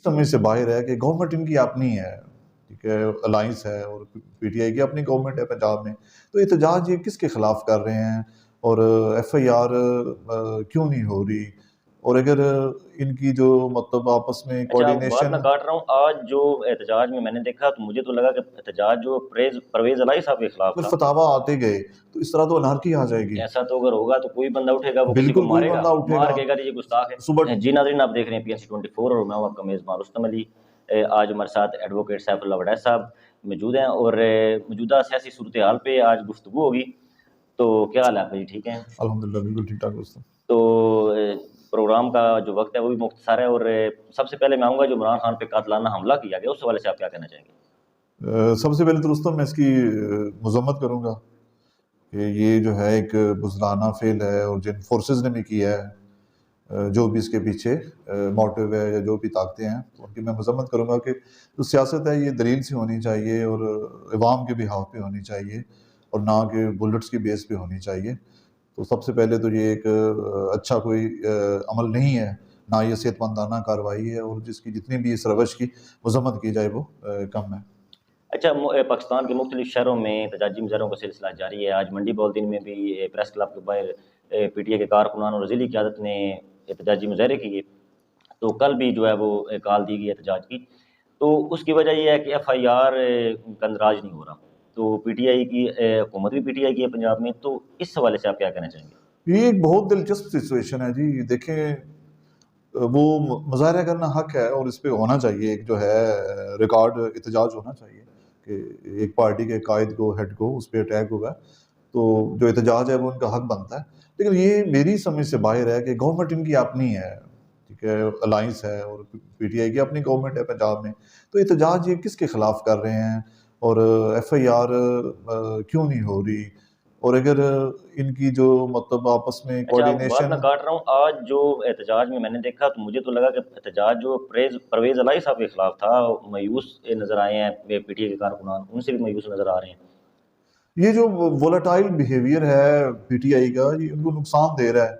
समझ से बाहर है कि गवर्नमेंट इनकी अपनी है, ठीक है, अलायंस है और पीटीआई की अपनी गवर्नमेंट है पंजाब में। तो एहतजाज ये किसके खिलाफ कर रहे हैं और एफआईआर क्यों नहीं हो रही? और अगर इनकी जो मतलब आपस में अच्छा, बात मैं कोऑर्डिनेशन। काट रहा हूँ। आज जो एहतजाज में मैंने देखा तो मुझे तो लगा कि एहतजाज जो परवेज इलाही साहब के खिलाफ फिर था। फतावा आते गए तो इस तरह तो अनारकी आ जाएगी। ऐसा तो अगर होगा तो कोई बंदा उठेगा, वो किसी को बिल्कुल कोई मारेगा, बंदा उठेगा मार के कहेगा ये गुस्ताख सुबह। है। जी नाज़रीन, आप देख रहे हैं PNC 24 और मैं हूं आपका मेज़बान रुस्तम अली। आज हमारे साथ एडवोकेट सैफुल्लाह वड़ैच साहब मौजूद हैं और मौजूदा सियासी सूरत हाल पे आज गुफ्तगू होगी। तो क्या हाल है आपका जी, ठीक है? अल्हम्दुलिल्लाह बिल्कुल ठीक ठाक दोस्तों। तो प्रोग्राम का जो वक्त है वो भी मुख्तसर है और सबसे पहले मैं आऊँगा जो इमरान खान पे कातलाना हमला किया गया, उस हवाले से आप क्या कहना चाहेंगे? सबसे पहले तो दोस्तों मैं इसकी मजम्मत करूंगा कि ये जो है एक बुज़दिलाना फेल है और जिन फोर्सेस ने भी किया है, जो भी इसके पीछे मोटिव है या जो भी ताकतें हैं, तो उनकी मैं मजम्मत करूंगा कि जो सियासत है ये दलील से होनी चाहिए और अवाम के बिहाफ पे होनी चाहिए और ना कि बुलेट्स की बेस पे होनी चाहिए। तो सबसे पहले तो ये एक अच्छा कोई अमल नहीं है, ना ये सेहतमंदाना कार्रवाई है और जिसकी जितनी भी इस रवश की मजम्मत की जाए वो कम है। अच्छा, पाकिस्तान के मुख्तलिफ शहरों में एहतजाजी मुजाहरों का सिलसिला जारी है। आज मंडी बॉलदिन में भी प्रेस क्लब के बाहर PTI के कारकुनान और ज़िली क़यादत ने एहतजाजी मुजाहरे किए। तो कल भी जो है वो कॉल दी गई एहतजाज की। तो उसकी वजह ये है कि FIR का इंदराज नहीं हो रहा। तो PTI की हुकूमत भी PTI की है पंजाब में, तो इस हवाले से आप क्या कहना चाहेंगे? ये एक बहुत दिलचस्प सिचुएशन है जी। देखें, वो मुज़ाहरा करना हक है और इस पे होना चाहिए, एक जो है रिकॉर्ड एहतजाज होना चाहिए कि एक पार्टी के कायद को, हेड को उस पे अटैक हुआ है, तो जो एहतजाज है वो उनका हक बनता है। लेकिन ये मेरी समझ से बाहर है कि गवर्नमेंट इनकी अपनी है, ठीक है, अलायंस है और पीटीआई की अपनी गवर्नमेंट है पंजाब में। तो एहतजाज ये किसके खिलाफ कर रहे हैं और एफआईआर क्यों नहीं हो रही? और अगर इनकी जो मतलब आपस में अच्छा, बात मैं कोऑर्डिनेशन। काट रहा हूँ। आज जो एहतजाज में मैंने देखा तो मुझे तो लगा कि एहतजाज जो परवेज इलाही साहब के खिलाफ था, मायूस नज़र आए हैं। PTI के कारकुनान उनसे भी मायूस नज़र आ रहे हैं। ये जो वोलेटाइल बिहेवियर है पीटीआई का, ये उनको नुकसान दे रहा है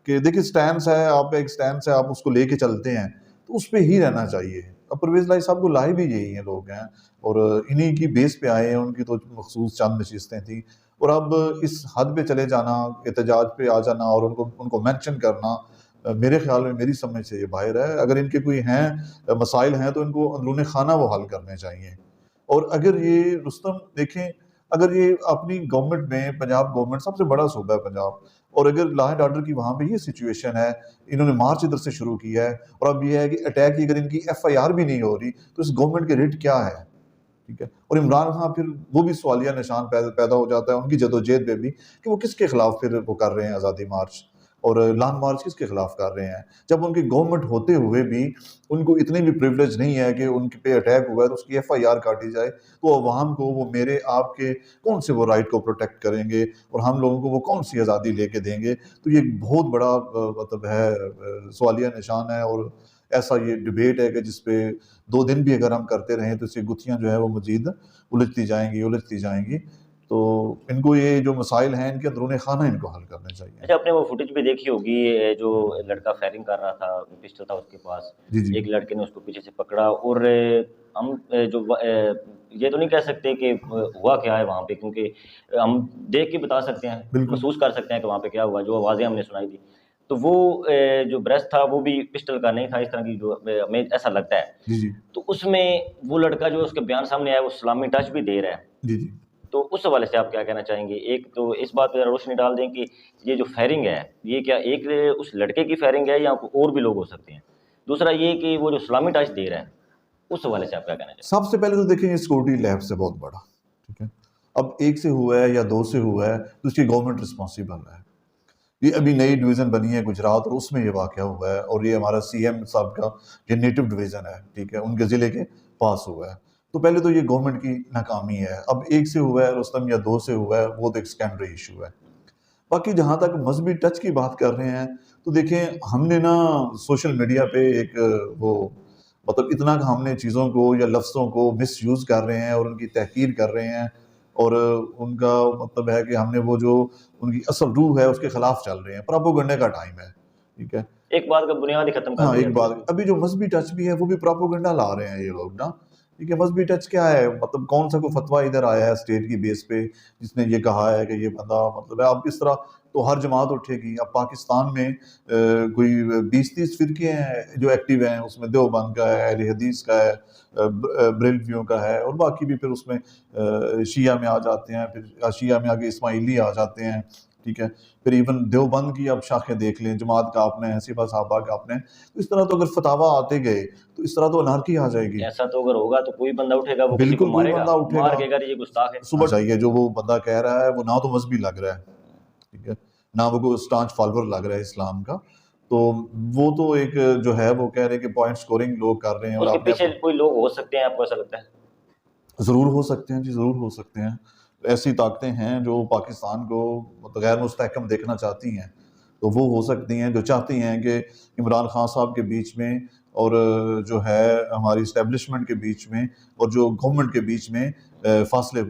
कि देखिए स्टैंड है, आप एक स्टैंड है, आप उसको लेके चलते हैं तो उस पे ही रहना चाहिए। अब परवेज लाई साहब को लाए भी यही हैं लोग हैं और इन्हीं की बेस पे आए हैं, उनकी तो मखसूस चंद नशिस्तें थी और अब इस हद पे चले जाना, एहतजाज पे आ जाना और उनको उनको मेंशन करना, मेरे ख्याल में, मेरी समझ से ये बाहर है। अगर इनके कोई हैं मसाइल हैं तो इनको अंदरूनी खाना वो हल करने चाहिए। और अगर ये रुस्तम देखें, अगर ये अपनी गवर्नमेंट में, पंजाब गवर्नमेंट सबसे बड़ा सूबा है पंजाब, और अगर लॉ एंड ऑर्डर की वहाँ पे ये सिचुएशन है, इन्होंने मार्च इधर से शुरू किया है और अब ये है कि अटैक की अगर इनकी FIR भी नहीं हो रही तो इस गवर्नमेंट के रेट क्या है? ठीक है, और इमरान खान फिर वो भी सवालिया निशान पैदा हो जाता है उनकी जदोजहद पे भी कि वो किसके खिलाफ फिर वो कर रहे हैं आज़ादी मार्च और लॉन्ग मार्च किसके खिलाफ कर रहे हैं, जब उनकी गवर्नमेंट होते हुए भी उनको इतनी भी प्रिविलेज नहीं है कि उनके पे अटैक हुआ है तो उसकी FIR काटी जाए। तो अवाम को, वो मेरे आपके कौन से वो राइट को प्रोटेक्ट करेंगे और हम लोगों को वो कौन सी आज़ादी लेके देंगे? तो ये एक बहुत बड़ा मतलब है सवालिया निशान है और ऐसा ये डिबेट है कि जिसपे 2 दिन भी अगर हम करते रहें तो इसकी गुत्थियाँ जो है वो मज़ीद उलझती जाएँगी। तो इनको ये जो मसाइल हैं इनके अंदरूनी खाना इनको हल करने चाहिए। अच्छा, आपने वो फुटेज भी देखी होगी, जो लड़का फायरिंग कर रहा था, पिस्टल था उसके पास। जी, जी। एक लड़के ने उसको पीछे से पकड़ा और हम ये तो नहीं कह सकते कि हुआ क्या है वहाँ पे, क्योंकि हम देख के बता सकते हैं, बिल्कुल। महसूस कर सकते हैं कि वहाँ पे क्या हुआ, जो आवाज़ें हमने सुनाई थी। तो वो जो ब्रेस्ट था वो भी पिस्टल का नहीं था, इस तरह की जो हमें ऐसा लगता है। जी, जी। तो उसमें वो लड़का जो उसके बयान सामने आया वो सलामी टच भी दे रहा है। जी, जी। तो उस हवाले से आप क्या कहना चाहेंगे? एक तो इस बात पे रोशनी डाल दें कि ये जो फायरिंग है, ये क्या एक उस लड़के की फायरिंग है या और भी लोग हो सकते हैं? दूसरा ये कि वो जो सलामी टच दे रहा है, उस हवाले से आप क्या कहना चाहेंगे? सबसे पहले तो देखिए ये सिक्योरिटी लैप्स है बहुत बड़ा, ठीक है? अब 1 से हुआ है या 2 से हुआ है तो उसकी गवर्नमेंट रिस्पॉन्सिबल है। ये अभी नई डिवीज़न बनी है गुजरात और उसमें ये वाक़या हुआ है और ये हमारा CM साहब का ये नेटिव डिवीज़न है, ठीक है? उनके ज़िले के पास हुआ है। तो पहले तो ये गवर्नमेंट की नाकामी है। अब 1 से हुआ है रुस्तम या 2 से हुआ है, वो तो एक सेकेंडरी इश्यू है। बाकी जहाँ तक मज़हबी टच की बात कर रहे हैं, तो देखें हमने ना सोशल मीडिया पे एक वो मतलब इतना हमने चीज़ों को या लफ्ज़ों को मिसयूज़ कर रहे हैं और उनकी तहक़ीर कर रहे हैं और उनका मतलब है कि हमने वो जो उनकी असल रूह है उसके ख़िलाफ़ चल रहे हैं। प्रोपेगेंडे का टाइम है, ठीक है? एक बात का बुनियाद ही खत्म कर हाँ, दी एक जाती है बात, उसमें। अभी जो मज़हबी टच भी है वो भी प्रोपेगेंडा ला रहे हैं ये लोग ना। ठीक है, मज़हबी टच क्या है, मतलब कौन सा कोई फतवा इधर आया है स्टेट की बेस पे जिसने ये कहा है कि ये बंदा, मतलब है अब इस तरह तो हर जमात उठेगी। अब पाकिस्तान में कोई 20-30 फ़िरके हैं जो एक्टिव हैं, उसमें देवबंद का है, अहले हदीस का है, बरेलवियों का है, और बाकी भी फिर उसमें शिया में आ जाते हैं, फिर शिया में आगे इस्माइली आ जाते हैं। ठीक है, फिर इवन देवबंद की आप शाखें देख लें, जमात का आपने, हसीबा साहबा का आपने, तो इस तरह तो अगर फतावा आते गए तो इस तरह तो अनारकी आ जाएगी। ऐसा तो अगर होगा तो कोई बंदा उठेगा, वो किसी को बिल्कुल कोई मारेगा, बंदा मार उठेगा, के अगर ये गुस्ताख है। सुबह चाहिए जो वो बंदा कह रहा है वो ना तो मजहबी लग रहा है, ठीक है, ना वो कोई स्टांच फॉलोअर लग रहा है इस्लाम का, तो वो तो एक जो है वो कह रहे हैं कि पॉइंट स्कोरिंग लोग कर रहे हैं और उसके अपने पीछे आप कोई लोग हो सकते हैं, आपको ऐसा लगता है? ज़रूर हो सकते हैं जी, ज़रूर हो सकते हैं। ऐसी ताकतें हैं जो पाकिस्तान को मतलब गैर मुस्तहकम देखना चाहती हैं, तो वो हो सकती हैं जो चाहती हैं कि इमरान खान साहब के बीच में और जो है हमारी इस्टेब्लिशमेंट के बीच में और जो गवर्नमेंट के बीच में फासले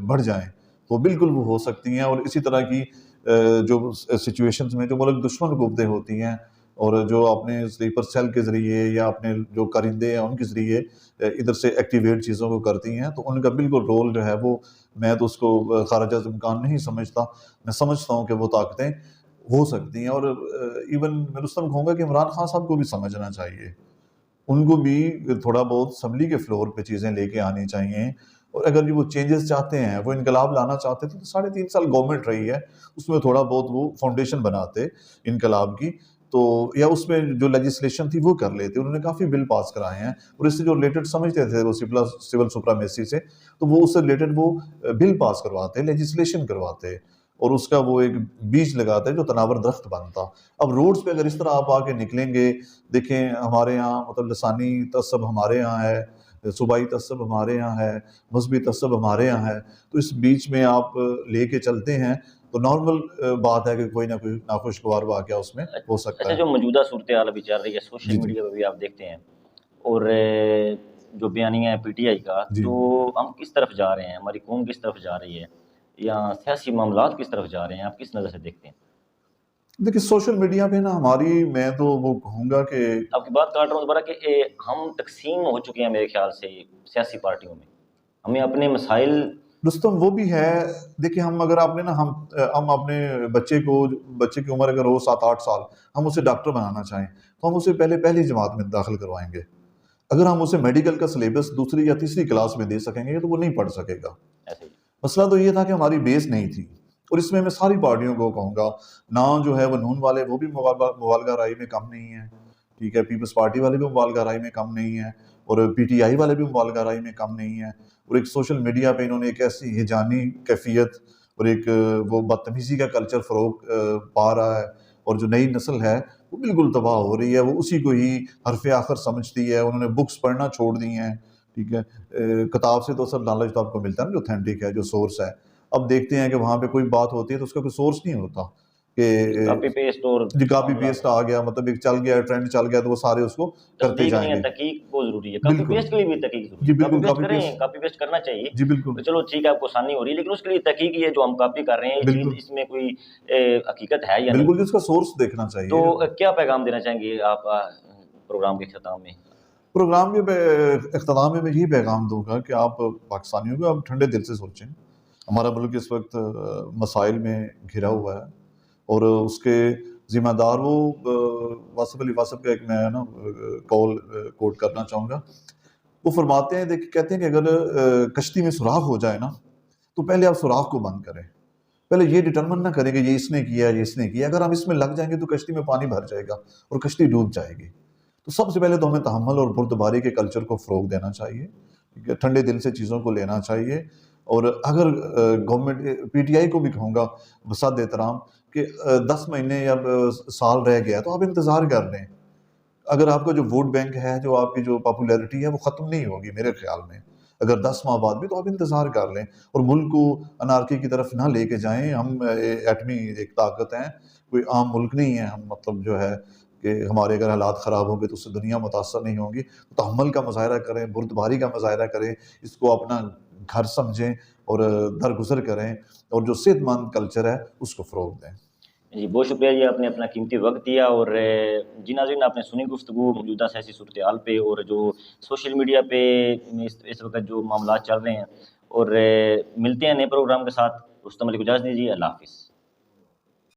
बढ़ जाएँ। तो बिल्कुल वो हो सकती हैं, और इसी तरह की जो सिचुएशंस में जो मुल्क दुश्मन कुव्वतें होती हैं और जो अपने स्लीपर सेल के ज़रिए या अपने जो कारिंदे हैं उनके ज़रिए इधर से एक्टिवेट चीज़ों को करती हैं, तो उनका बिल्कुल रोल जो है वो, मैं तो उसको ख़ारिज इम्कान नहीं समझता। मैं समझता हूँ कि वो ताकतें हो सकती हैं, और इवन मैं रुस्तम कहूँगा कि इमरान खान साहब को भी समझना चाहिए। उनको भी थोड़ा बहुत असम्बली के फ्लोर पे चीज़ें लेके आनी चाहिए, और अगर ये वो चेंजेस चाहते हैं, वो इनकलाब लाना चाहते थे, तो 3.5 साल गवर्नमेंट रही है, उसमें थोड़ा बहुत वो फाउंडेशन बनाते इनकलाब की, तो या उसमें जो लेजिस्लेशन थी वो कर लेते। उन्होंने काफ़ी बिल पास कराए हैं, और इससे जो रिलेटेड समझते थे वो सिविल सुप्रीमेसी से, तो वो उससे रिलेटेड वो बिल पास करवाते, लेजिस्लेशन करवाते, और उसका वो एक बीज लगाते जो तनावर दरख्त बनता। अब रोड्स पे अगर इस तरह आप आके निकलेंगे, देखें हमारे यहाँ मतलब लसानी तसब हमारे यहाँ है, सूबाई तसब हमारे यहाँ है, मजहबी तसब हमारे यहाँ है, तो इस बीच में आप लेके चलते हैं तो नॉर्मल बात है कि कोई ना कोई नाखुशगवार वाक़या उसमें हो अच्छा, सकता जो है। मौजूदा सूरत हाल अभी चल रही है, सोशल जी, जी। मीडिया पे भी आप देखते हैं, और जो बयानिया है पीटीआई का, जी। तो हम किस तरफ जा रहे हैं, हमारी कौम किस तरफ जा रही है, या सियासी मामलात किस तरफ जा रहे हैं, आप किस नज़र से देखते हैं? देखिए सोशल मीडिया पे ना हमारी, मैं तो वो कहूँगा कि आपकी बात काट रहा हूँ दोबारा कि हम तक़सीम हो चुके हैं मेरे ख़्याल से सियासी पार्टियों में। हमें अपने मसाइल। रुस्तम वो भी है। देखिए हम अगर आपने ना हम अपने बच्चे की उम्र अगर हो 7-8 साल, हम उसे डॉक्टर बनाना चाहें, तो हम उसे पहले पहली जमात में दाखिल करवाएँगे। अगर हम उसे मेडिकल का सिलेबस दूसरी या तीसरी क्लास में दे सकेंगे तो वो नहीं पढ़ सकेगा। ऐसे ही। मसला तो ये था कि हमारी बेस नहीं थी, और इसमें मैं सारी पार्टियों को कहूँगा, ना जो है वो नून वाले वो भी मुबालगा राय में कम नहीं है, ठीक है, पीपल्स पार्टी वाले भी मुबालगा राय में कम नहीं है, और पीटीआई वाले भी मुबालगा राय में कम नहीं है, और एक सोशल मीडिया पे इन्होंने एक ऐसी हिजानी कैफियत और एक वो बदतमीजी का कल्चर फ़रोग पा रहा है, और जो नई नस्ल है वो बिल्कुल तबाह हो रही है, वो उसी को ही हरफ आखिर समझती है, उन्होंने बुक्स पढ़ना छोड़ दी हैं, ठीक है। किताब से तो सर नॉलेज तो आपको मिलता है ना, जो ऑथेंटिक है, जो सोर्स है। अब देखते हैं कि वहाँ पे कोई बात होती है तो उसका कोई सोर्स नहीं होता कॉपी कि पेस्ट और जी कॉपी मामला। पेस्ट आ गया, मतलब एक चल गया, ट्रेंड चल गया, तो वो सारे उसको करते तस्दीक नहीं है, जाएँगे। तहकीक बहुत ज़रूरी है। कॉपी बिल्कुल। पेस्ट के लिए भी तहकीक ज़रूरी जी है। कॉपी बिल्कुल, पेस्ट कॉपी करें, पेस्ट। कॉपी पेस्ट करना चाहिए। जी बिल्कुल। तो चलो ठीक है, आपको आसानी हो रही है, लेकिन उसके लिए तहकीक ये जो हम कॉपी कर रहे हैं, ये चीज़ बिल्कुल। इसमें कोई हकीकत है या नहीं? बिल्कुल, जिसका सोर्स देखना तो चाहिए। क्या पैगाम देना चाहेंगे आप प्रोग्राम के इख्तिताम में? प्रोग्राम के इख्तिताम में मैं यही पैगाम दूँगा कि आप पाकिस्तानियों को आप ठंडे दिल से सोचें। हमारा मुल्क इस वक़्त मसाइल में घिरा हुआ है, और उसके ज़िम्मेदार वो वासिफ़ अली वासफ़ का एक मैं ना कौल कोट करना चाहूँगा। वो फरमाते हैं, देखिए कहते हैं कि अगर कश्ती में सुराख हो जाए ना, तो पहले आप सुराख को बंद करें। पहले ये डिटरमिन ना करें कि ये इसने किया, ये इसने किया। अगर हम इसमें लग जाएँगे तो कश्ती में पानी भर जाएगा और कश्ती डूब जाएगी। तो सबसे पहले तो हमें तहम्मुल और बुर्दबारी के कल्चर को फ़रोग़ देना चाहिए, ठीक है? ठंडे दिल से चीज़ों को लेना चाहिए, और अगर गवर्नमेंट पीटीआई को भी कहूँगा बसात एहतराम कि 10 महीने या साल रह गया तो आप इंतज़ार कर लें। अगर आपका जो वोट बैंक है, जो आपकी जो पॉपुलैरिटी है, वो ख़त्म नहीं होगी मेरे ख़्याल में। अगर 10 माह बाद भी तो आप इंतज़ार कर लें, और मुल्क को अनार्की की तरफ ना लेके जाएँ। हम एटमी एक ताकत हैं, कोई आम मुल्क नहीं है हम, मतलब जो है कि हमारे अगर हालात ख़राब होंगे तो उससे दुनिया मुतासर नहीं होगी। तो तहम्मुल का मुज़ाहिरा करें, बुर्दबारी का मुज़ाहिरा करें, इसको अपना घर समझें और दरगुज़र करें, और जो सेहतमंद कल्चर है उसको फ़रोग़ दें। जी बहुत शुक्रिया जी, आपने अपना कीमती वक्त दिया। और जी नाज़रीन, आपने सुनी गुफ्तगू मौजूदा सियासी सूरत हाल पे और जो सोशल मीडिया पे इस वक्त जो मामला चल रहे हैं। और मिलते हैं नए प्रोग्राम के साथ। उस तक इजाज़त दीजिए। अल्लाह हाफिज़।